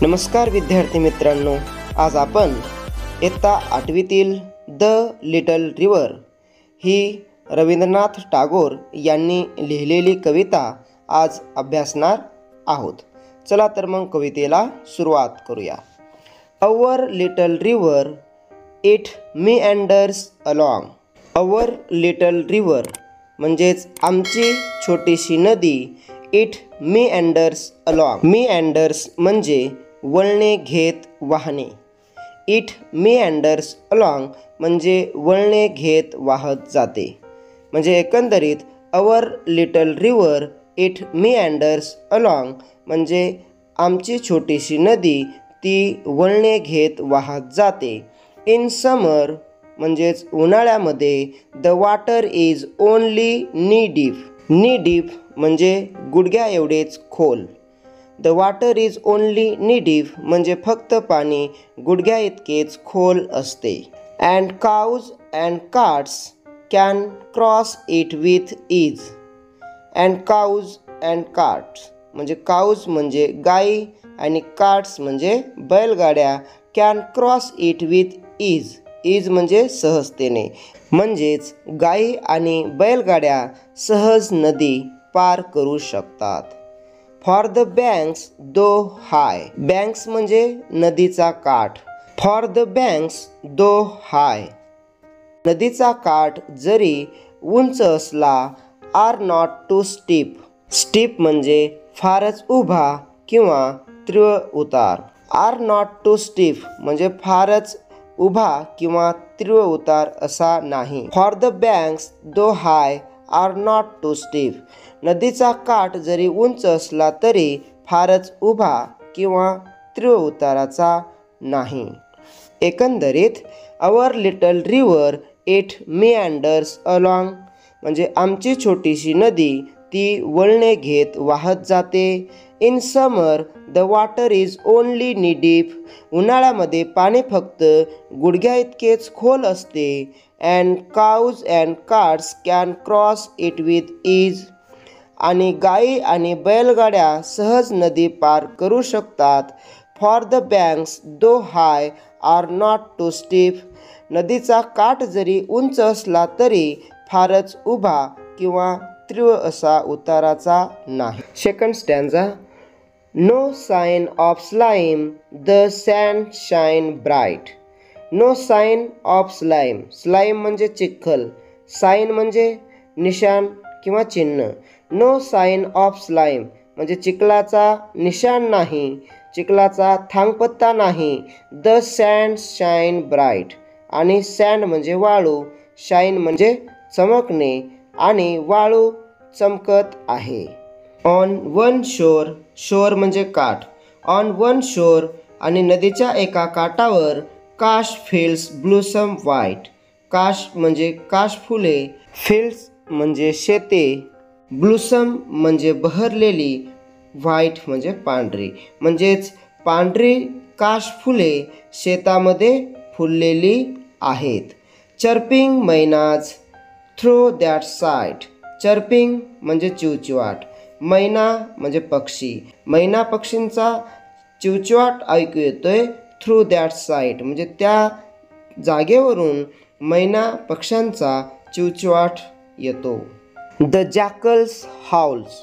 नमस्कार विद्यार्थी मित्रांनो, आज आपण इयत्ता 8वीतील द लिटल रिव्हर ही रवींद्रनाथ टागोर यांनी लिहिलेली कविता आज अभ्यासणार आहोत. चला तर मग कवितेला सुरुवात करूया. Our little river it meanders along. Our little river म्हणजेच आमची छोटीशी नदी. It meanders along. meanders म्हणजे वळणे घेत वाहणे. इट meanders along म्हणजे वळणे घेत वाहत जाते. म्हणजे एकंदरीत our little river it meanders along म्हणजे आमची छोटीशी नदी ती वळणे घेत वाहत जाते. इन समर म्हणजेच उन्हाळ्यामध्ये the water is only knee deep. नी डीप म्हणजे गुडघ्या एवढेच खोल. The water is only knee deep म्हणजे फक्त पाणी गुडघ्या इतकेच खोल असते. And cows and carts can cross it with is. And cows and carts म्हणजे काऊज म्हणजे गाई आणि कार्ट्स म्हणजे बैलगाड्या. Can cross it with is. Is म्हणजे सहजतेने. म्हणजेच गाई आणि बैलगाड्या सहज नदी पार करू शकतात. For the banks though high. Banks म्हणजे नदीचा काठ. For the banks though high नदीचा काठ जरी उंच असला are not too steep. Steep म्हणजे फारच उभा किंवा तीव्र उतार. आर नॉट टू स्टीप म्हणजे फारच उभा किंवा तीव्र उतार असा नाही. For the banks though high are not too steep. नदीचा काठ जरी उंच असला तरी फारच उभा किंवा तीव्र उताराचा नाही. एकंदरीत our little river it meanders along म्हणजे आमची छोटीशी नदी ती वळणे घेत वाहत जाते. In summer the water is only knee deep. उन्हाळ्यामध्ये पाणी फक्त गुडघ्या इतकेच खोल असते. And cows and carts can cross it with ease आणि गाई आणि बैलगाड्या सहज नदी पार करू शकतात. For the banks though high are not too steep. नदीचा काठ जरी उंच असला तरी फारच उभा किंवा तीव्र असा उताराचा नाही. Second stanza. No sign of slime the sand shine bright. No sign of slime. Slime म्हणजे चिखल. साइन म्हणजे निशाण किंवा चिन्ह. नो साइन ऑफ स्लाइम म्हणजे चिखलाचा निशाण नाही, चिखलाचा थांगपत्ता नाही. द सँड शाईन ब्राईट आणि सँड म्हणजे वाळू, शाईन म्हणजे चमकणे आणि वाळू चमकत आहे. ऑन वन शोर. शोर म्हणजे काठ. ऑन वन शोर आणि नदीच्या एका काठावर काश फील्ड्स ब्लूसम व्हाईट. काश म्हणजे काश फुले, फील्ड्स म्हणजे शेते, ब्लूसम म्हणजे बहरलेली, व्हाईट म्हणजे पांढरी. म्हणजेच पांढरी काश फुले शेतामध्ये फुललेली आहेत. Chirping mynas through that site. Chirping म्हणजे चिवचिवाट. मैना म्हणजे पक्षी. मैना पक्षींचा चिवचिवाट ऐकू येतोय. थ्रू दॅट साईट म्हणजे त्या जागेवरून मैना पक्ष्यांचा चिवचिवाट येतो. The jackals howls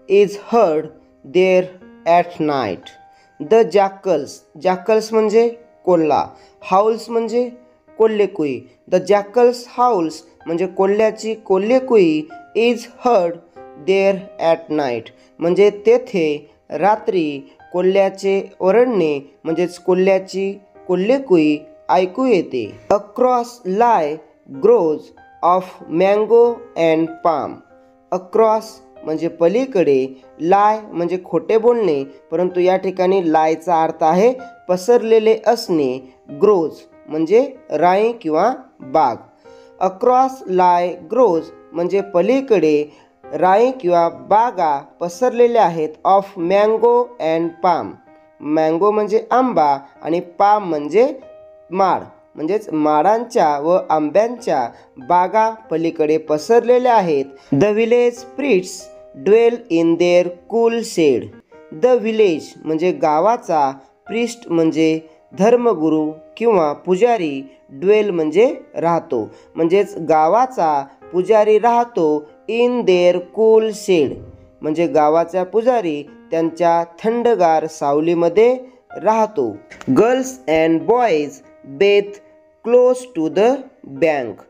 is heard there at night. The jackals. Jackals म्हणजे कोल्हा. हाउल्स म्हणजे कोल्हेकुई. द जॅकल्स हाउल्स म्हणजे कोल्ह्याची कोल्हेकुई is heard there at night म्हणजे तेथे रात्री कोल्ह्याचे ओरडणे म्हणजेच कोल्ह्याची कोल्हेकुई ऐकू येते. Across lie grows of mango and palm. Across म्हणजे पलीकडे, लाय म्हणजे खोटे बोलणे, परंतु या ठिकाणी लायचा अर्थ आहे पसरलेले असणे. ग्रोज म्हणजे राई किंवा बाग. अक्रॉस लाय ग्रोज म्हणजे पलीकडे राई किंवा बागा पसरलेल्या आहेत. Of mango and palm. Mango म्हणजे आंबा आणि पाम म्हणजे माड. म्हणजेच माडांच्या व आंब्यांच्या बागा पलीकडे पसरलेल्या आहेत. The village priests dwell in their cool shade. The village म्हणजे गावाचा प्रिस्ट म्हणजे धर्मगुरू किंवा पुजारी, ड्वेल म्हणजे राहतो, म्हणजेच गावाचा पुजारी राहतो इन देअर कूल शेड, म्हणजे गावाचा पुजारी त्यांच्या थंडगार सावलीमध्ये राहतो. Girls and boys bathe close to the bank.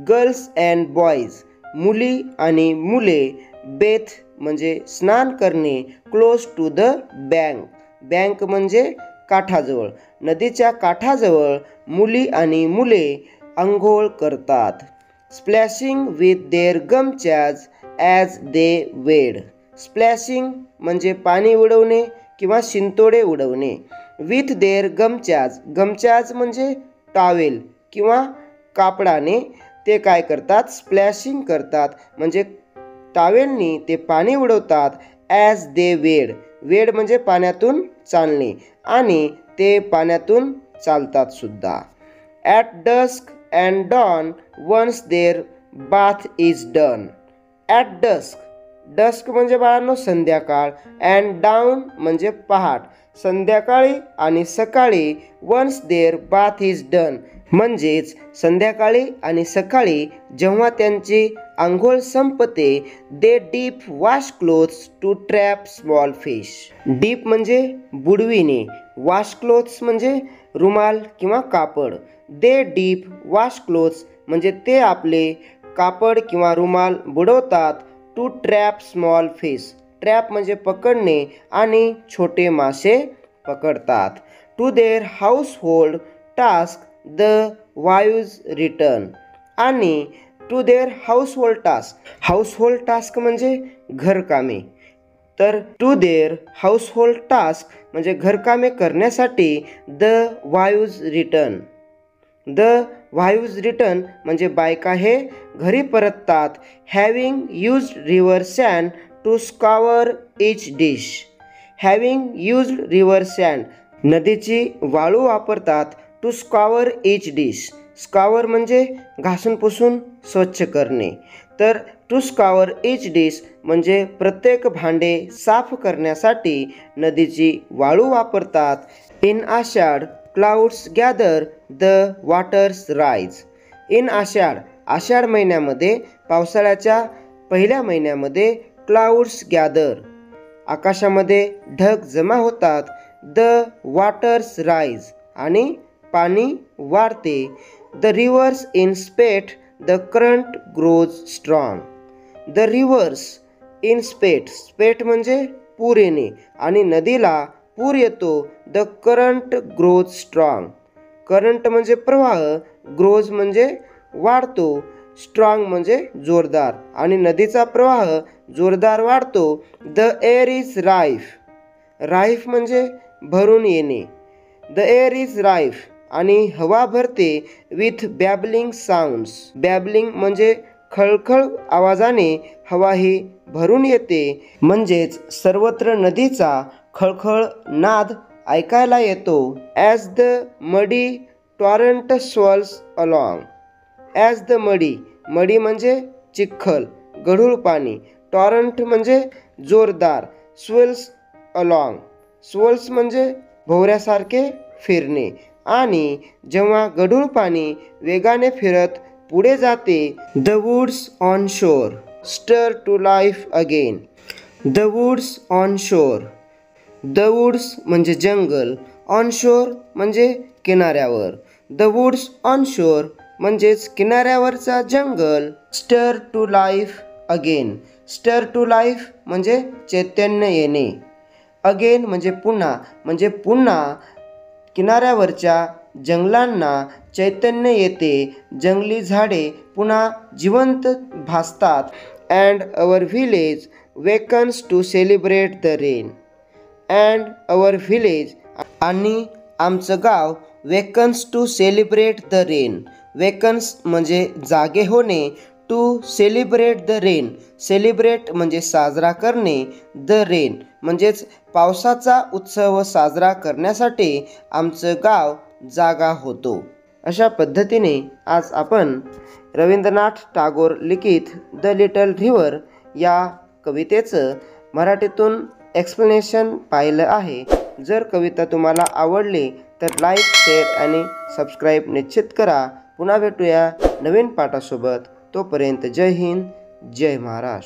Girls and boys मुली आणि मुले, बेथ म्हणजे स्नान करणे, close to the bank. Bank म्हणजे काठाजवळ, नदीच्या काठाजवळ मुली आणि मुले अंघोळ करतात. Splashing with their gamchhas as they wade. Splashing म्हणजे पाणी उडवणे किंवा शिंतोडे उडवणे. विथ देअर गमच्याज, गमच्याज म्हणजे टॉवेल किंवा कापडाने ते काय करतात, स्प्लॅशिंग करतात, म्हणजे टॉवेलनी ते पाणी उडवतात. ॲज दे वेड, वेड म्हणजे पाण्यातून चालणे, आणि ते पाण्यातून चालतात सुद्धा. At dusk and dawn once their bath is done. At dusk, dusk म्हणजे बाळांनो संध्याकाळ, अँड डाऊन म्हणजे पहाट, संध्याकाळी आणि सकाळी. Once their bath is done म्हणजेच संध्याकाळी आणि सकाळी जेव्हा त्यांची आंघोळ संपते. They dip wash clothes to trap small fish. Dip म्हणजे बुडविणे, वॉश क्लोथ्स म्हणजे रुमाल किंवा कापड. दे डीप वॉश क्लोथ्स म्हणजे ते आपले कापड किंवा रुमाल बुडवतात. To trap small fish, trap म्हणजे पकडणे आणि छोटे मासे पकडतात. To their household task the wives return. आणि to their household task, household task म्हणजे घरकामे, तर टू देअर हाऊसहोल्ड टास्क म्हणजे घरकामे करण्यासाठी the wives return. The wives return म्हणजे बायका हे घरी परततात. Having used river sand to scour each dish. Having used river sand, नदीची वाळू वापरतात. टू स्कॉवर इच डिश, स्कॉवर म्हणजे घासून पुसून स्वच्छ करणे, तर टू स्कॉवर इच डिश म्हणजे प्रत्येक भांडे साफ करण्यासाठी नदीची वाळू वापरतात. In Ashadh clouds gather the waters rise. In Ashadh, Ashadh महिन्यामध्ये पावसाळ्याच्या पहिल्या महिन्यामध्ये क्लाउड्स गॅदर, आकाशामध्ये ढग जमा होतात. द वॉटर्स राईज आणि पाणी वाढते. The rivers in spate the current grows strong. The rivers in spate, spate म्हणजे पूर येणे आणि नदीला पूर येतो. The current grows strong, current म्हणजे प्रवाह, ग्रोज म्हणजे वाढतो, स्ट्रॉंग म्हणजे जोरदार, आणि नदीचा प्रवाह जोरदार वाढतो. द एअर इज राईफ, राईफ म्हणजे भरून येणे. द एअर इज राईफ आणि हवा भरते. विथ बॅबलिंग साऊंड्स, बॅबलिंग म्हणजे खळखळ आवाजाने हवा ही भरून येते, म्हणजेच सर्वत्र नदीचा खळखळ नाद ऐकायला येतो. ॲज द मडी Torrent swells along. As the मडी, मडी म्हणजे चिखल, गढूळ पाणी. टॉरंट म्हणजे जोरदार. स्वेल्स अलॉंग, स्वेल्स म्हणजे भोवऱ्यासारखे फिरणे, आणि जेव्हा गढूळ पाणी वेगाने फिरत पुढे जाते. The woods on shore stir to life again. The woods on shore, the woods म्हणजे जंगल, ऑन शोर म्हणजे किनाऱ्यावर. द वूड्स ऑन शोर म्हणजेच किनाऱ्यावरचा जंगल. स्टर टू लाईफ अगेन, स्टर टू लाईफ म्हणजे चैतन्य येणे. अगेन म्हणजे पुन्हा किनाऱ्यावरच्या जंगलांना चैतन्य येते, जंगली झाडे पुन्हा जिवंत भासतात. And our village wakens to celebrate the rain. And our village आणि आमचं गाव wakens to celebrate the rain. Wakens म्हणजे जागे होणे. To celebrate the rain, celebrate म्हणजे साजरा करणे. द रेन म्हणजेच पावसाचा उत्सव साजरा करण्यासाठी आमचं गाव जागा होतो. अशा पद्धतीने आज आपण रवींद्रनाथ टागोर लिखित द लिटल रिव्हर या कवितेचं मराठीतून एक्सप्लेनेशन पाहिलं आहे. जर कविता तुम्हाला आवडली तर लाईक, शेअर आणि सबस्क्राईब निश्चित करा. पुन्हा भेटूया नवीन पाठासोबत. तोपर्यंत जय हिंद, जय महाराष्ट्र.